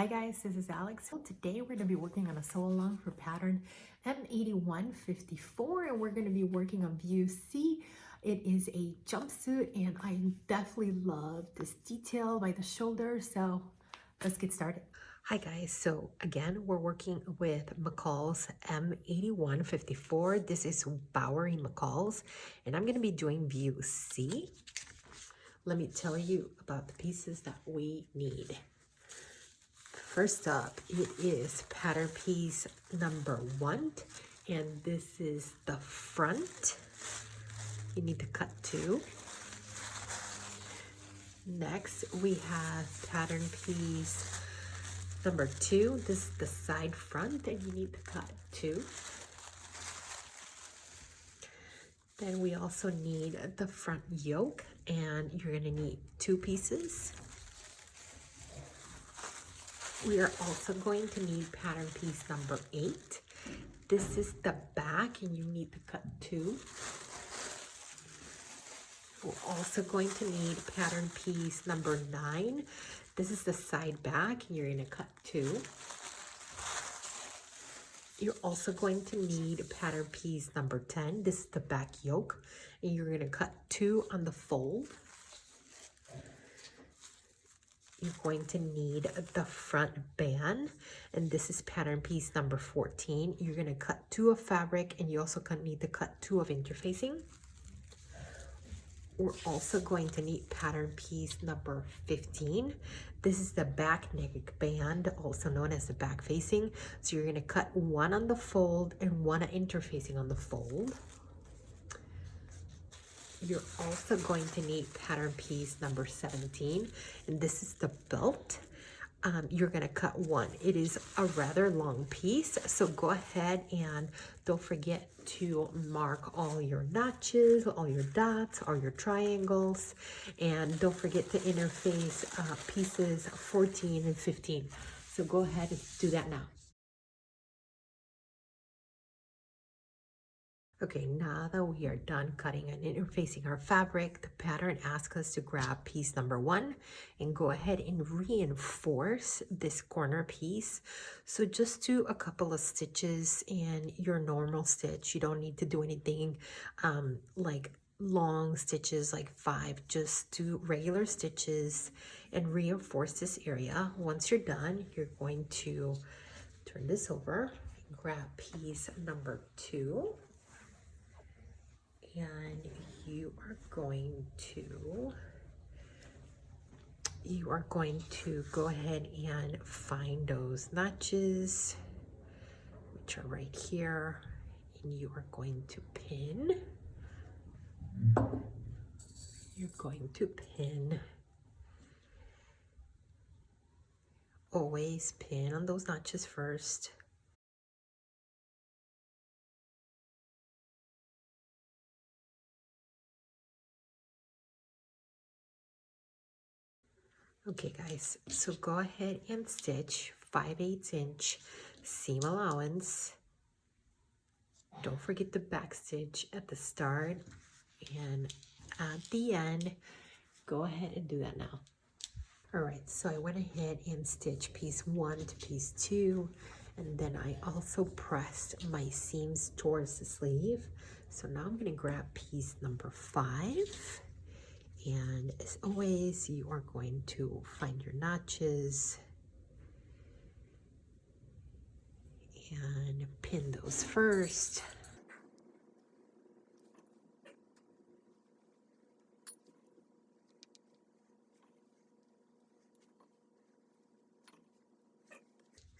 Hi guys, this is Alex. So today we're going to be working on a sew along for pattern M8154 and we're going to be working on view C. It is a jumpsuit and I definitely love this detail by the shoulder, so let's get started. Hi guys, so again we're working with McCalls M8154. This is Bowery McCalls and I'm going to be doing view C. Let me tell you about the pieces that we need. First up, it is pattern piece number 1, and this is the front. You need to cut 2. Next, we have pattern piece number 2. This is the side front, and you need to cut 2. Then we also need the front yoke, and you're going to need 2 pieces. We are also going to need pattern piece number 8. This is the back and you need to cut 2. We're also going to need pattern piece number 9. This is the side back and you're going to cut 2. You're also going to need pattern piece number 10. This is the back yoke and you're going to cut 2 on the fold. You're going to need the front band, and this is pattern piece number 14. You're going to cut 2 of fabric, and you also need to cut 2 of interfacing. We're also going to need pattern piece number 15. This is the back neck band, also known as the back facing. So you're going to cut 1 on the fold and 1 interfacing on the fold. You're also going to need pattern piece number 17, and this is the belt. You're going to cut 1. It is a rather long piece, so go ahead and don't forget to mark all your notches, all your dots, all your triangles, and don't forget to interface pieces 14 and 15. So go ahead and do that now. Okay, now that we are done cutting and interfacing our fabric, the pattern asks us to grab piece number 1 and go ahead and reinforce this corner piece. So just do a couple of stitches in your normal stitch. You don't need to do anything like long stitches like 5. Just do regular stitches and reinforce this area. Once you're done, you're going to turn this over and grab piece number 2. And you are going to go ahead and find those notches, which are right here, and you are going to pin. You're going to pin. Always pin on those notches first. Okay guys, so go ahead and stitch 5/8 inch seam allowance. Don't forget the back stitch at the start and at the end. Go ahead and do that now. All right, so I went ahead and stitched piece 1 to piece 2, and then I also pressed my seams towards the sleeve. So now I'm going to grab piece number 5. And as always, you are going to find your notches and pin those first.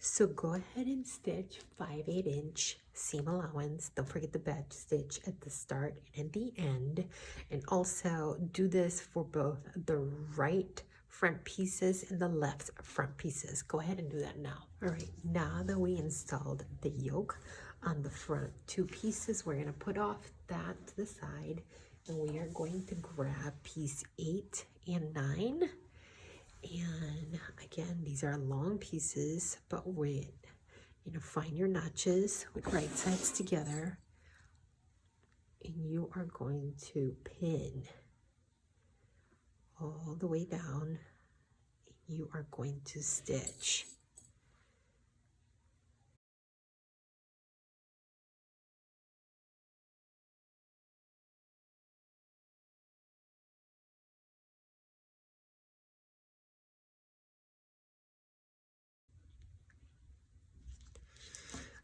So go ahead and stitch 5/8 inch seam allowance. Don't forget the back stitch at the start and at the end. And also do this for both the right front pieces and the left front pieces. Go ahead and do that now. All right, now that we installed the yoke on the front 2 pieces, we're going to put off that to the side, and we are going to grab piece 8 and 9. And again, these are long pieces, but with, find your notches with right sides together, and you are going to pin all the way down. You are going to stitch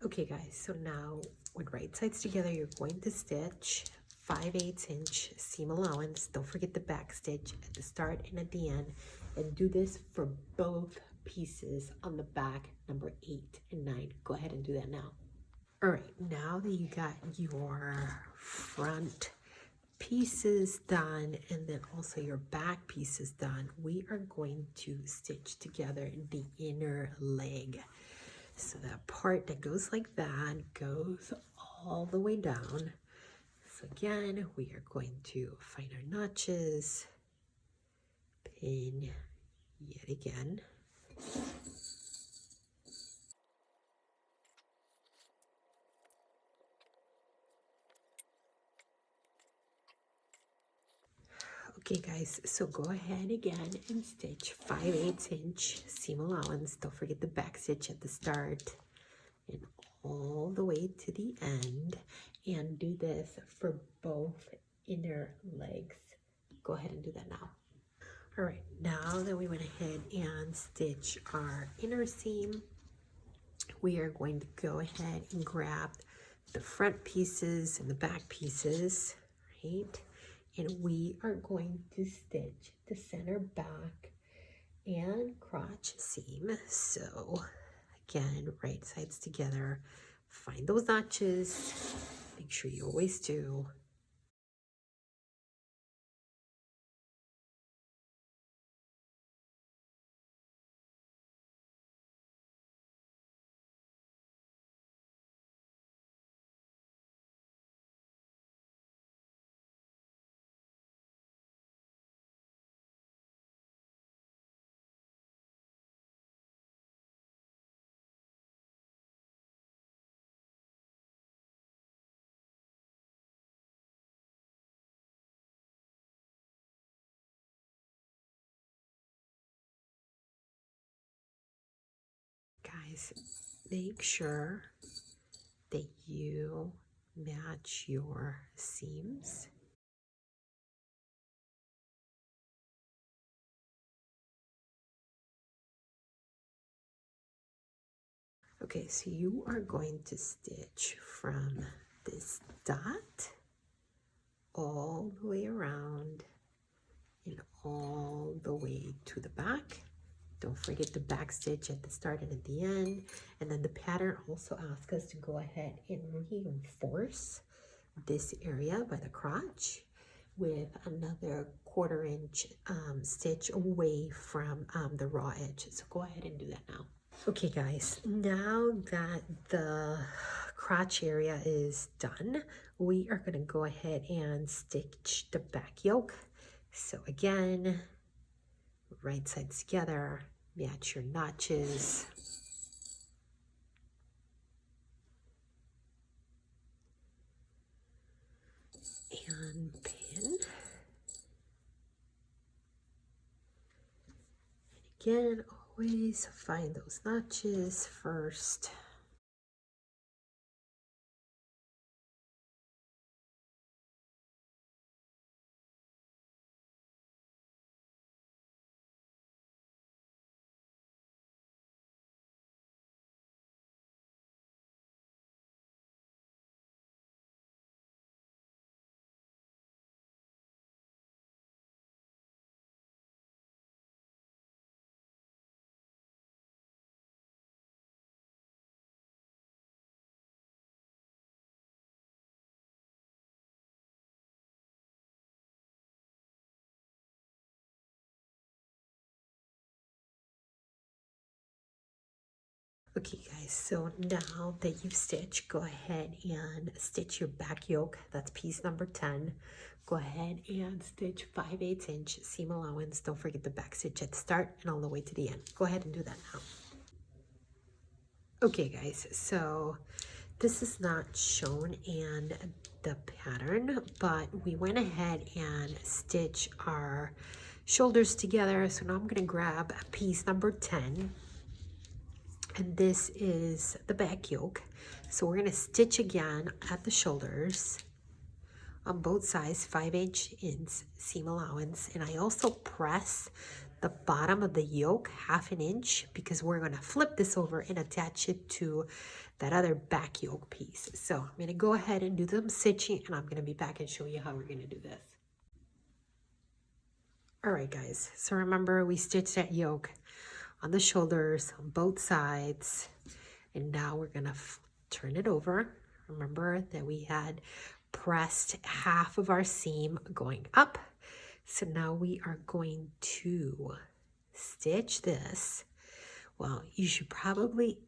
Okay guys, so now with right sides together, you're going to stitch 5/8 inch seam allowance. Don't forget the back stitch at the start and at the end, and do this for both pieces on the back, number 8 and 9. Go ahead and do that now. All right, now that you got your front pieces done and then also your back pieces done, we are going to stitch together the inner leg. So that part that goes like that goes all the way down. So again, we are going to find our notches, pin yet again. Okay guys, so go ahead again and stitch 5/8 inch seam allowance. Don't forget the back stitch at the start and all the way to the end, and do this for both inner legs. Go ahead and do that now. All right, now that we went ahead and stitch our inner seam, we are going to go ahead and grab the front pieces and the back pieces, right? And we are going to stitch the center back and crotch seam. So again, right sides together, find those notches, make sure you always do. Guys, make sure that you match your seams. Okay, so you are going to stitch from this dot all the way around and all the way to the back. Don't forget the back stitch at the start and at the end. And then the pattern also asks us to go ahead and reinforce this area by the crotch with another 1/4 inch stitch away from the raw edge. So go ahead and do that now. Okay guys, now that the crotch area is done, we are going to go ahead and stitch the back yoke. So again, right sides together, match your notches. And pin. And again, always find those notches first. Okay guys, so now that you've stitched, go ahead and stitch your back yoke. That's piece number 10. Go ahead and stitch 5/8 inch seam allowance. Don't forget the back stitch at the start and all the way to the end. Go ahead and do that now. Okay guys, so this is not shown in the pattern, but we went ahead and stitched our shoulders together. So now I'm going to grab piece number 10. And this is the back yoke. So we're going to stitch again at the shoulders on both sides, 5/8 seam allowance. And I also press the bottom of the yoke 1/2 inch because we're going to flip this over and attach it to that other back yoke piece. So I'm going to go ahead and do some stitching, and I'm going to be back and show you how we're going to do this. All right, guys, so remember we stitched that yoke on the shoulders on both sides, and now we're going to turn it over. Remember that we had pressed 1/2 of our seam going up. So now we are going to stitch this. Well, you should probably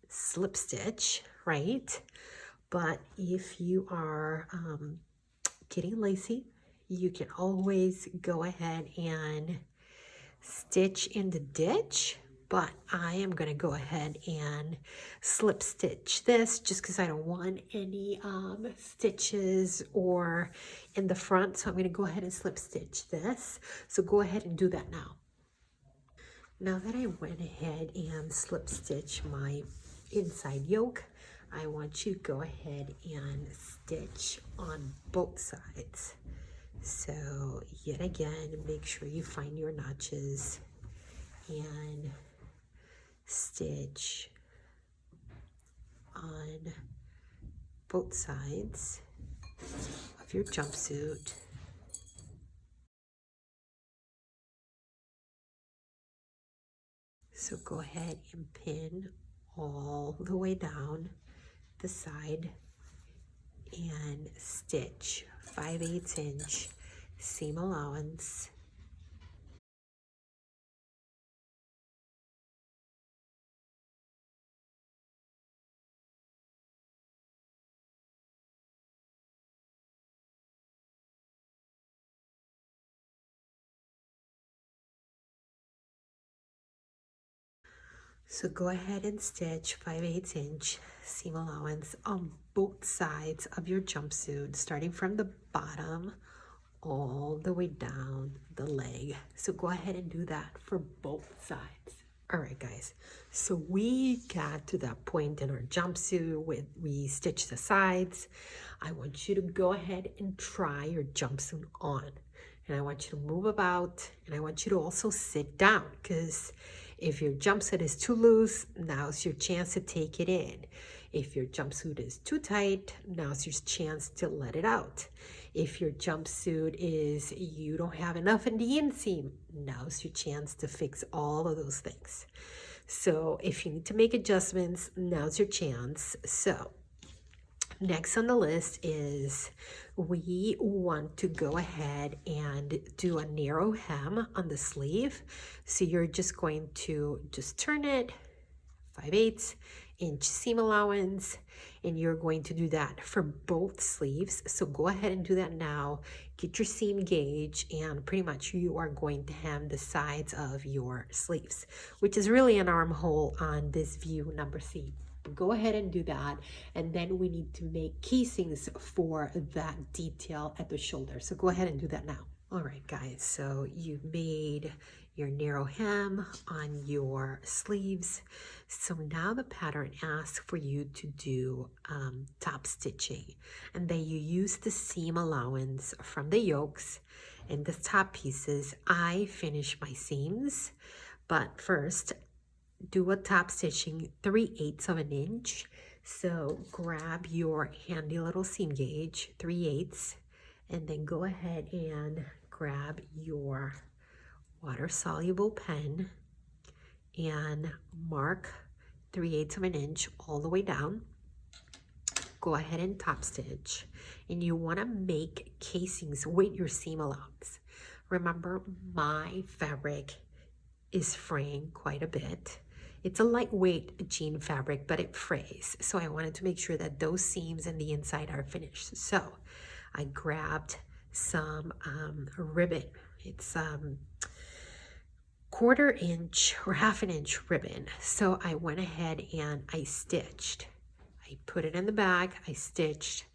slip stitch, right? But if you are getting lazy, you can always go ahead and stitch in the ditch, but I am going to go ahead and slip stitch this just because I don't want any stitches or in the front. So I'm going to go ahead and slip stitch this. So go ahead and do that now. Now that I went ahead and slip stitch my inside yoke, I want you to go ahead and stitch on both sides. So yet again, make sure you find your notches and stitch on both sides of your jumpsuit. So go ahead and pin all the way down the side and stitch 5/8 inch seam allowance. So go ahead and stitch 5/8 inch seam allowance on both sides of your jumpsuit, starting from the bottom all the way down the leg. So go ahead and do that for both sides. All right, guys, so we got to that point in our jumpsuit with we stitched the sides. I want you to go ahead and try your jumpsuit on. And I want you to move about, and I want you to also sit down, because if your jumpsuit is too loose, now's your chance to take it in. If your jumpsuit is too tight, now's your chance to let it out. If your jumpsuit is, you don't have enough in the inseam, now's your chance to fix all of those things. So if you need to make adjustments, now's your chance. So next on the list is we want to go ahead and do a narrow hem on the sleeve. So you're just going to just turn it 5/8 inch seam allowance, and you're going to do that for both sleeves. So go ahead and do that now. Get your seam gauge, and pretty much you are going to hem the sides of your sleeves, which is really an armhole on this view number C. Go ahead and do that, and then we need to make casings for that detail at the shoulder. So go ahead and do that now. All right, guys, so you've made your narrow hem on your sleeves. So now the pattern asks for you to do top stitching, and then you use the seam allowance from the yokes and the top pieces. I finish my seams, but first do a top stitching 3/8 of an inch. So grab your handy little seam gauge, 3/8, and then go ahead and grab your water soluble pen and mark 3/8 of an inch all the way down. Go ahead and top stitch, and you want to make casings with your seam allowance. Remember, my fabric is fraying quite a bit. It's a lightweight jean fabric, but it frays. So I wanted to make sure that those seams in the inside are finished. So I grabbed some ribbon. It's 1/4 inch or 1/2 inch ribbon. So I went ahead and I stitched. I put it in the bag, I stitched.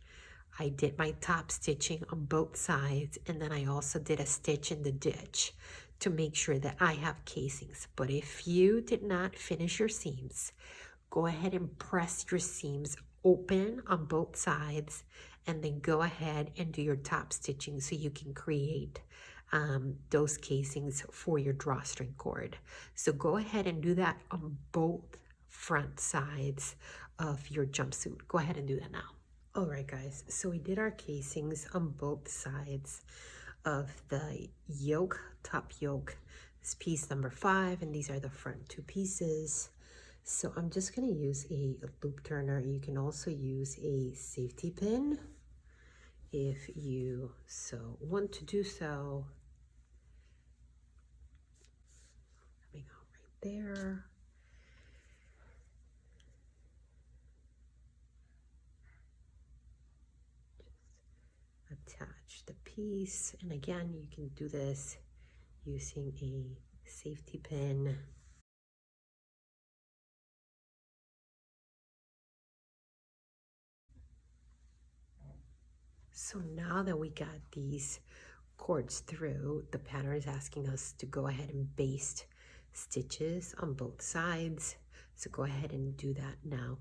I did my top stitching on both sides, and then I also did a stitch in the ditch to make sure that I have casings. But if you did not finish your seams, go ahead and press your seams open on both sides, and then go ahead and do your top stitching so you can create those casings for your drawstring cord. So go ahead and do that on both front sides of your jumpsuit. Go ahead and do that now. All right, guys, so we did our casings on both sides of the yoke, top yoke. This piece number 5, and these are the front 2 pieces. So I'm just going to use a loop turner. You can also use a safety pin if you so want to do so. Coming out right there. Just attach the piece, and again, you can do this using a safety pin. So now that we got these cords through, the pattern is asking us to go ahead and baste stitches on both sides. So go ahead and do that now.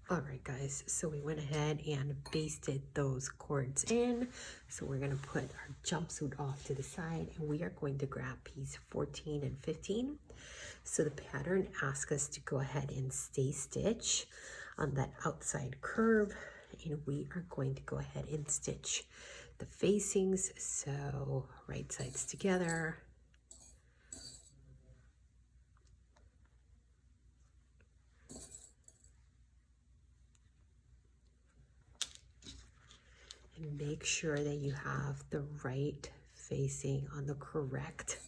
All right, guys, so we went ahead and basted those cords in. So we're gonna put our jumpsuit off to the side, and we are going to grab piece 14 and 15. So the pattern asks us to go ahead and stay stitch on that outside curve, and we are going to go ahead and stitch the facings. So right sides together. And make sure that you have the right facing on the correct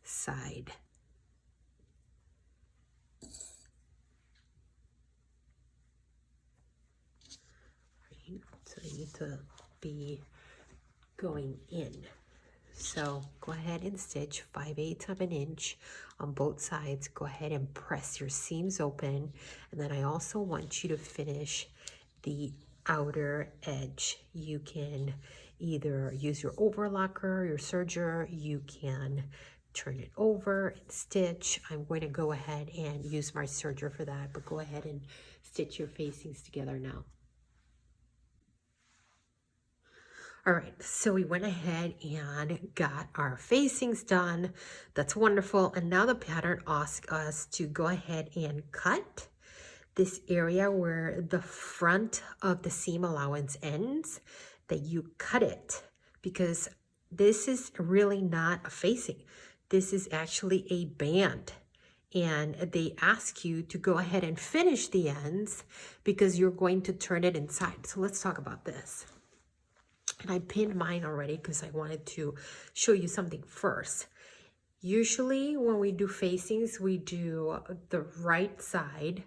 side. Right, so you need to be going in. So go ahead and stitch 5/8 of an inch on both sides. Go ahead and press your seams open. And then I also want you to finish the outer edge. You can either use your overlocker, your serger, you can turn it over and stitch. I'm going to go ahead and use my serger for that, but go ahead and stitch your facings together now. All right, so we went ahead and got our facings done. That's wonderful. And now the pattern asks us to go ahead and cut this area where the front of the seam allowance ends, that you cut it, because this is really not a facing. This is actually a band. And they ask you to go ahead and finish the ends because you're going to turn it inside. So let's talk about this. And I pinned mine already because I wanted to show you something first. Usually when we do facings, we do the right side,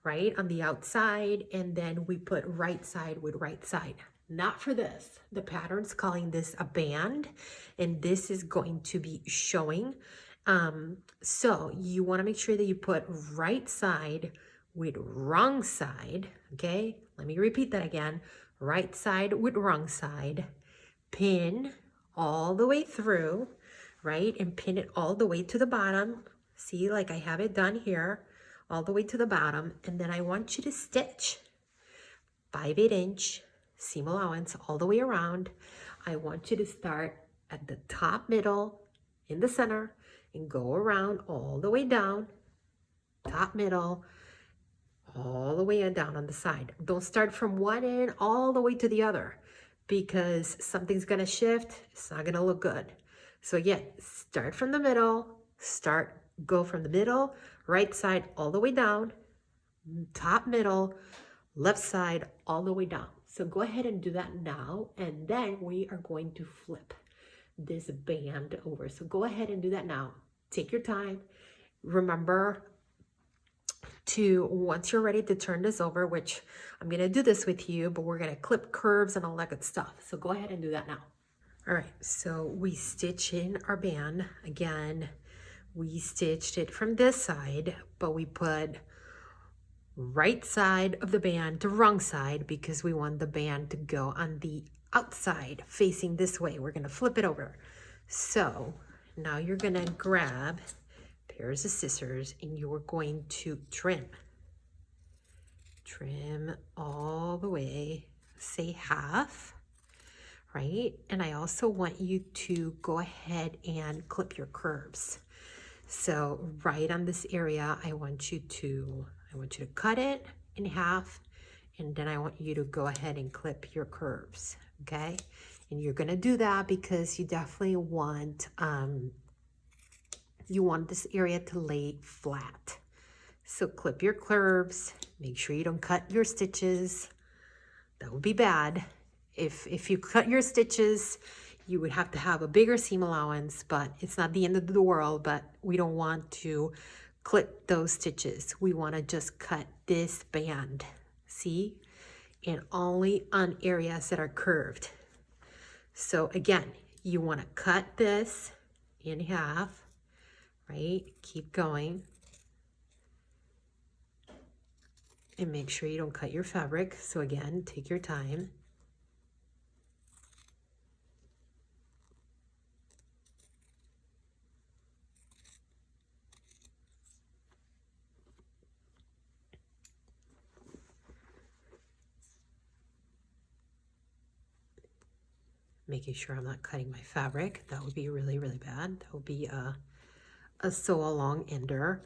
right, on the outside, and then we put right side with right side. Not for this. The pattern's calling this a band, and this is going to be showing. So you want to make sure that you put right side with wrong side, okay? Let me repeat that again. Right side with wrong side, pin all the way through, right? And pin it all the way to the bottom. See, like I have it done here, all the way to the bottom. And then I want you to stitch 5/8 inch seam allowance all the way around. I want you to start at the top middle in the center and go around all the way down, top middle, all the way down on the side. Don't start from one end all the way to the other, because something's gonna shift. It's not gonna look good. So yeah, start from the middle, go from the middle, right side all the way down, top middle, left side all the way down. So go ahead and do that now, and then we are going to flip this band over. So go ahead and do that now. Take your time. Remember to, once you're ready to turn this over, which I'm going to do this with you, but we're going to clip curves and all that good stuff. So go ahead and do that now. All right, so we stitch in our band. Again, we stitched it from this side, but we put right side of the band to wrong side because we want the band to go on the outside facing this way. We're going to flip it over. So now you're going to grab pairs of scissors and you're going to trim all the way, say half, right? And I also want you to go ahead and clip your curves. So right on this area, I want you to cut it in half, and then I want you to go ahead and clip your curves, okay? And you're gonna do that because you definitely want this area to lay flat. So clip your curves, make sure you don't cut your stitches. That would be bad. If you cut your stitches, you would have to have a bigger seam allowance, but it's not the end of the world, but we don't want to clip those stitches. We want to just cut this band, see? And only on areas that are curved. So again, you want to cut this in half, right? Keep going. And make sure you don't cut your fabric. So again, take your time. Making sure I'm not cutting my fabric. That would be really, really bad. That would be a sew along ender.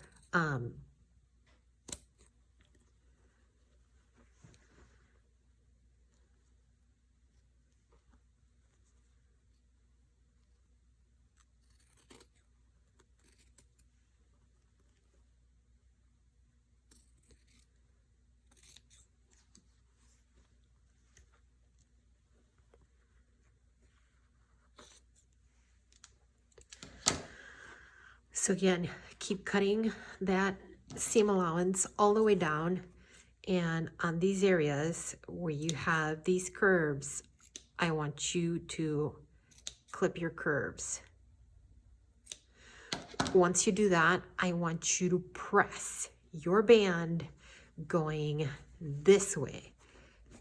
So again, keep cutting that seam allowance all the way down. And on these areas where you have these curves, I want you to clip your curves. Once you do that, I want you to press your band going this way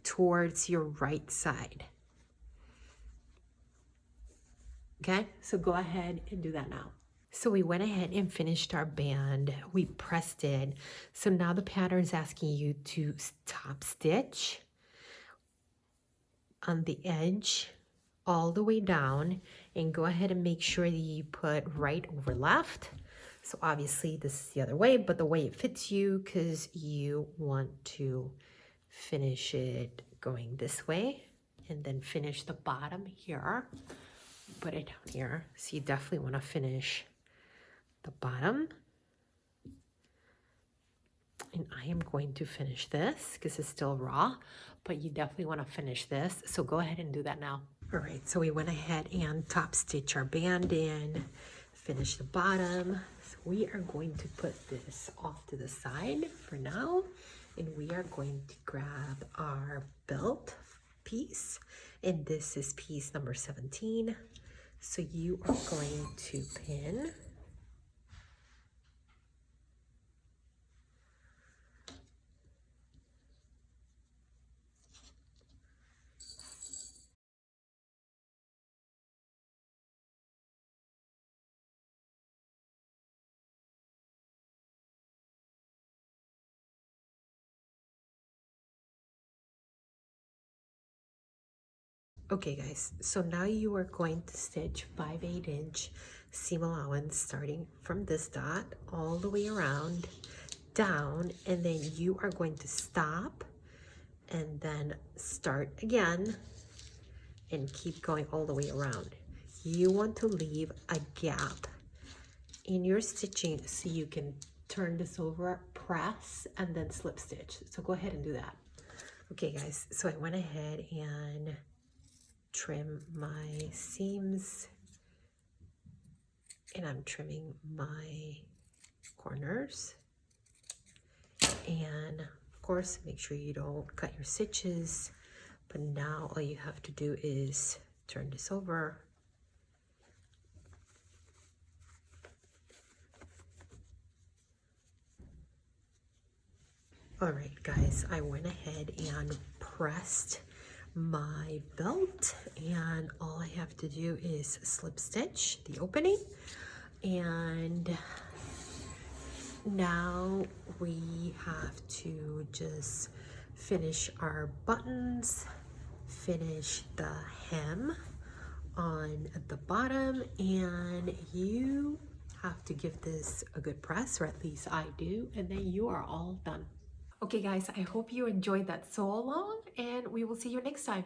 towards your right side. Okay, so go ahead and do that now. So we went ahead and finished our band. We pressed it. So now the pattern is asking you to top stitch on the edge all the way down, and go ahead and make sure that you put right over left. So obviously this is the other way, but the way it fits you, because you want to finish it going this way, and then finish the bottom here. Put it down here. So you definitely want to finish the bottom. And I am going to finish this because it's still raw, but you definitely want to finish this. So go ahead and do that now. All right, so we went ahead and top stitch our band in, finish the bottom. So we are going to put this off to the side for now, and we are going to grab our belt piece, and this is piece number 17. So you are going to pin Okay guys, so now you are going to stitch 5/8 inch seam allowance starting from this dot all the way around down, and then you are going to stop and then start again and keep going all the way around. You want to leave a gap in your stitching so you can turn this over, press, and then slip stitch. So go ahead and do that. Okay guys, so I went ahead and trim my seams, and I'm trimming my corners, and of course make sure you don't cut your stitches. But now all you have to do is turn this over, all right guys, I went ahead and pressed my belt, and all I have to do is slip stitch the opening, and now we have to just finish our buttons, finish the hem on the bottom, and you have to give this a good press, or at least I do, and then you are all done. Okay guys, I hope you enjoyed that sew along, and we will see you next time.